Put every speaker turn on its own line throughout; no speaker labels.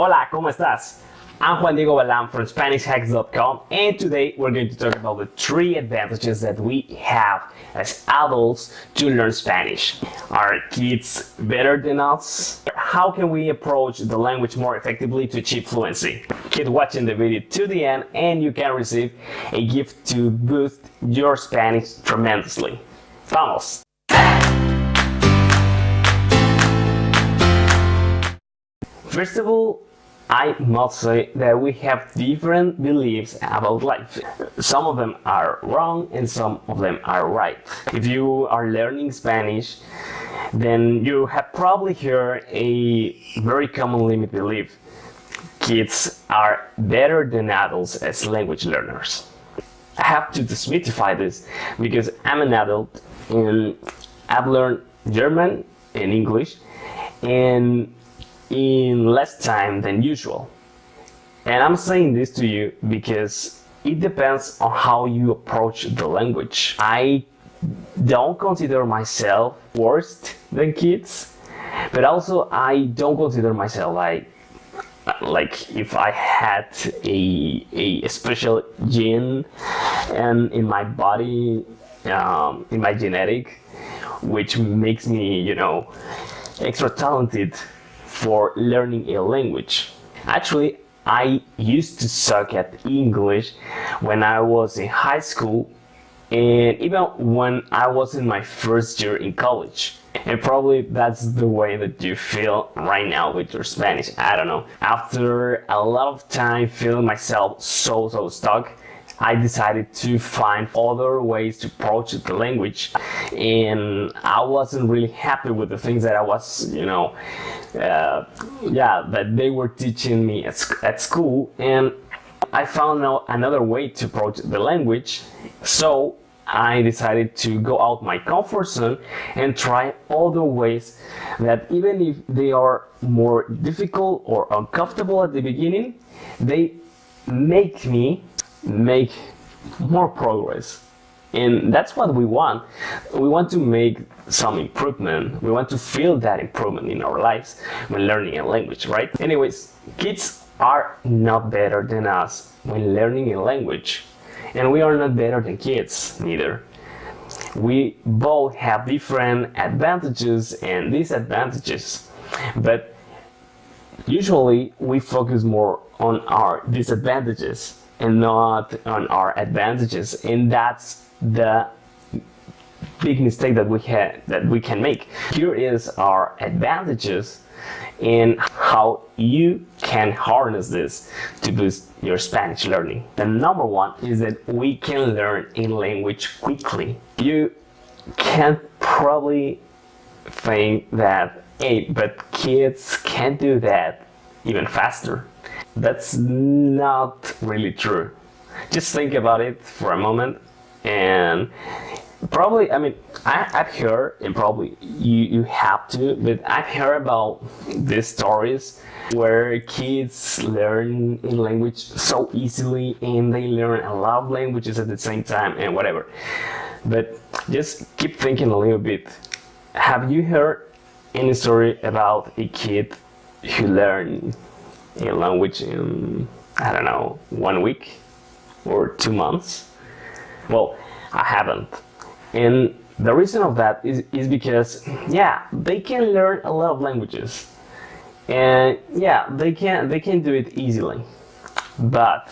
Hola, ¿cómo estás? I'm Juan Diego Balam from SpanishHacks.com, and today we're going to talk about the 3 advantages that we have as adults to learn Spanish. Are kids better than us? How can we approach the language more effectively to achieve fluency? Keep watching the video to the end and you can receive a gift to boost your Spanish tremendously. Vamos! First of all, I must say that we have different beliefs about life. Some of them are wrong and some of them are right. If you are learning Spanish, then you have probably heard a very common limited belief. Kids are better than adults as language learners. I have to demystify this because I'm an adult and I've learned German and English and in less time than usual. And I'm saying this to you because it depends on how you approach the language. I don't consider myself worse than kids, but also I don't consider myself like if I had a special gene and in my body, in my genetic, which makes me, extra talented for learning a language. Actually, I used to suck at English when I was in high school and even when I was in my first year in college. And probably that's the way that you feel right now with your Spanish. I don't know. After a lot of time feeling myself so stuck, I decided to find other ways to approach the language, and I wasn't really happy with the things that I was, that they were teaching me at school, and I found out another way to approach the language. So I decided to go out my comfort zone and try other ways that even if they are more difficult or uncomfortable at the beginning, they make me make more progress. And that's what we want. We want to make some improvement. We want to feel that improvement in our lives when learning a language, right? Anyways, kids are not better than us when learning a language. And we are not better than kids, neither. We both have different advantages and disadvantages. But usually we focus more on our disadvantages and not on our advantages, and that's the big mistake that we can make. Here is our advantages and how you can harness this to boost your Spanish learning. The number one is that we can learn a language quickly. You can probably think that, hey, but kids can't do that even faster. That's not really true. Just think about it for a moment, and probably, I've heard, and probably you have to, but I've heard about these stories where kids learn a language so easily and they learn a lot of languages at the same time and whatever. But just keep thinking a little bit. Have you heard any story about a kid who learned a language in, 1 week or 2 months? Well, I haven't. And the reason of that is because, they can learn a lot of languages. And they can do it easily. But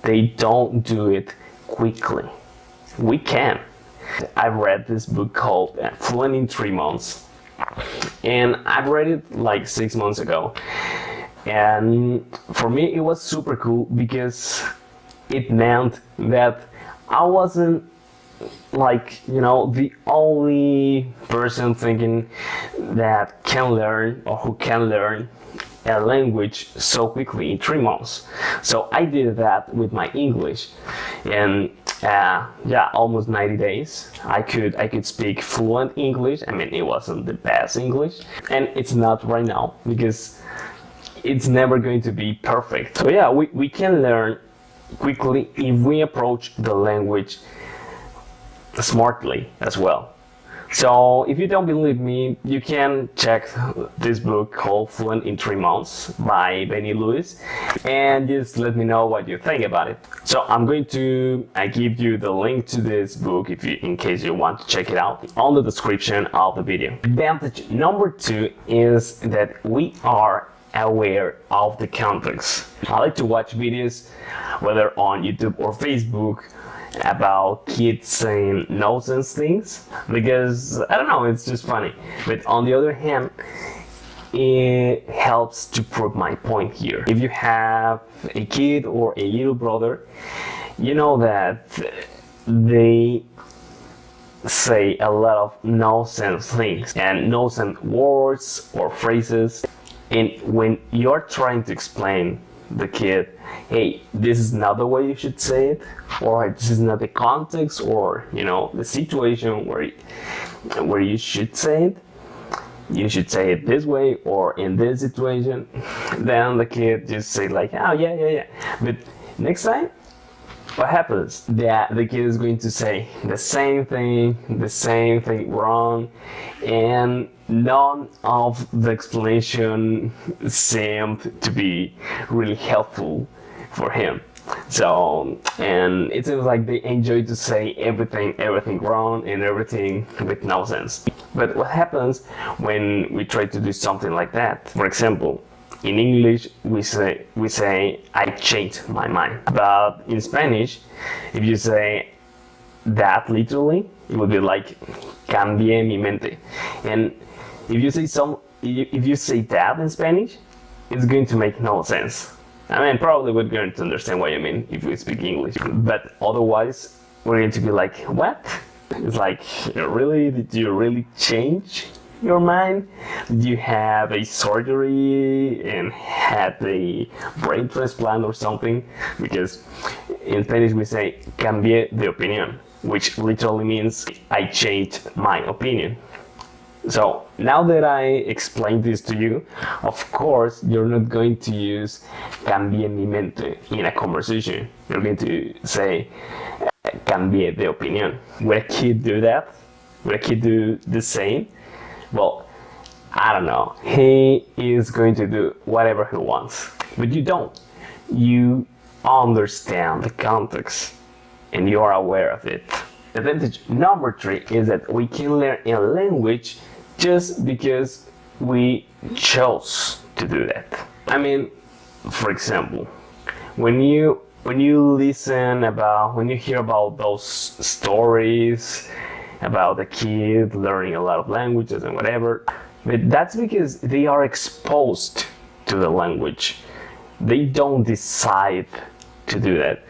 they don't do it quickly. We can. I read this book called Fluent in 3 Months. And I read it like 6 months ago. And for me it was super cool because it meant that I wasn't the only person thinking that can learn or who can learn a language so quickly in 3 months. So I did that with my English, and almost 90 days I could speak fluent English. It wasn't the best English, and it's not right now because it's never going to be perfect. So we can learn quickly if we approach the language smartly as well. So if you don't believe me, you can check this book called Fluent in 3 Months by Benny Lewis, and just let me know what you think about it. So I'm going to give you the link to this book in case you want to check it out on the description of the video. Advantage number 2 is that we are aware of the context. I like to watch videos, whether on YouTube or Facebook, about kids saying nonsense things, because I don't know, it's just funny. But on the other hand, it helps to prove my point here. If you have a kid or a little brother, you know that they say a lot of nonsense things and nonsense words or phrases, and when you're trying to explain the kid, hey, this is not the way you should say it, or this is not the context, or the situation where you should say it, you should say it this way or in this situation, then the kid just say like, oh yeah, but next time what happens? That the kid is going to say the same thing wrong, and none of the explanation seemed to be really helpful for him. So, and it seems like they enjoy to say everything wrong and everything with no sense. But what happens when we try to do something like that? For example, in English we say I changed my mind. But in Spanish, if you say that literally, it would be like cambié mi mente. And if you say that in Spanish, it's going to make no sense. I mean, probably we're going to understand what you mean if we speak English, but otherwise we're going to be like, what? It's like, really? Did you really change your mind? Did you have a surgery and had a brain transplant or something? Because in Spanish we say cambié de opinión, which literally means I changed my opinion. So now that I explained this to you, of course you're not going to use cambié mi mente in a conversation. You're going to say cambié de opinión. Would a kid do that? Would a kid do the same? Well, I don't know. He is going to do whatever he wants. But you don't. You understand the context and you are aware of it. Advantage number 3 is that we can learn a language just because we chose to do that. I mean, for example, when you hear about those stories about a kid learning a lot of languages and whatever, but that's because they are exposed to the language. They don't decide to do that.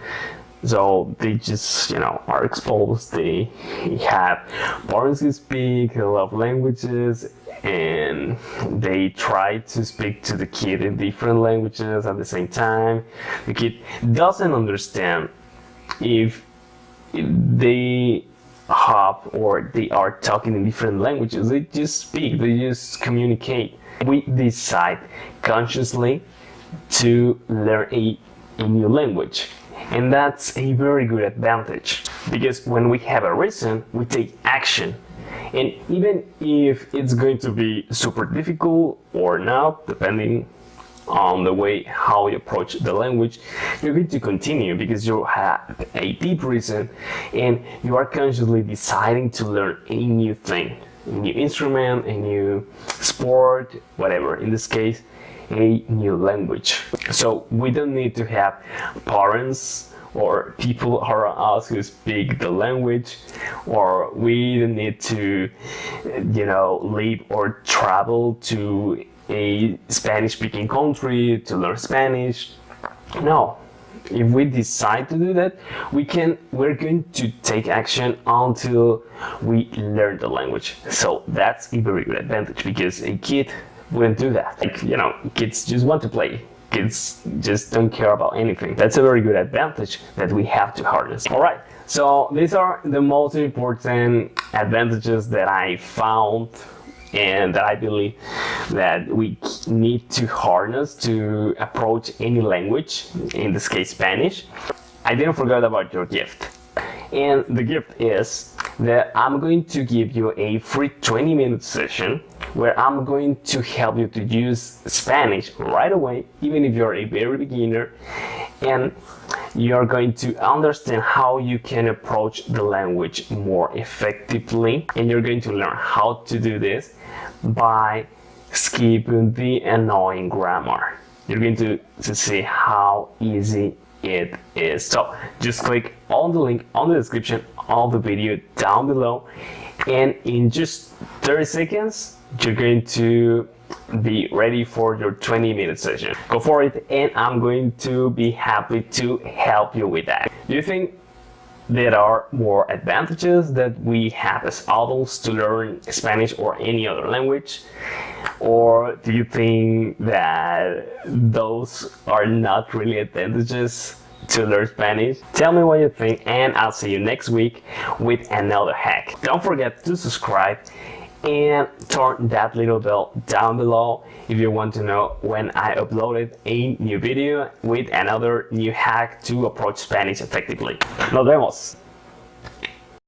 So they just, are exposed. They have parents who speak a lot of languages, and they try to speak to the kid in different languages at the same time. The kid doesn't understand if they have or they are talking in different languages. They just speak, they just communicate. We decide consciously to learn a new language. And that's a very good advantage, because when we have a reason, we take action. And even if it's going to be super difficult or not, depending on the way how you approach the language, you're going to continue because you have a deep reason and you are consciously deciding to learn a new thing, a new instrument, a new sport, whatever. In this case, a new language. So we don't need to have parents or people around us who speak the language, or we don't need to live or travel to a Spanish speaking country to learn Spanish. No, if we decide to do that, we're going to take action until we learn the language. So that's a very good advantage, because a kid wouldn't do that. Kids just want to play. Kids just don't care about anything. That's a very good advantage that we have to harness. Alright, so these are the most important advantages that I found and that I believe that we need to harness to approach any language, in this case Spanish. I didn't forget about your gift. And the gift is that I'm going to give you a free 20-minute session where I'm going to help you to use Spanish right away, even if you're a very beginner, and you're going to understand how you can approach the language more effectively, and you're going to learn how to do this by skipping the annoying grammar. You're going to see how easy it is. So just click on the link on the description of the video down below, and in just 30 seconds you're going to be ready for your 20-minute session. Go for it, and I'm going to be happy to help you with that. Do you think there are more advantages that we have as adults to learn Spanish or any other language? Or do you think that those are not really advantages to learn Spanish? Tell me what you think, and I'll see you next week with another hack. Don't forget to subscribe and turn that little bell down below if you want to know when I uploaded a new video with another new hack to approach Spanish effectively. Nos vemos!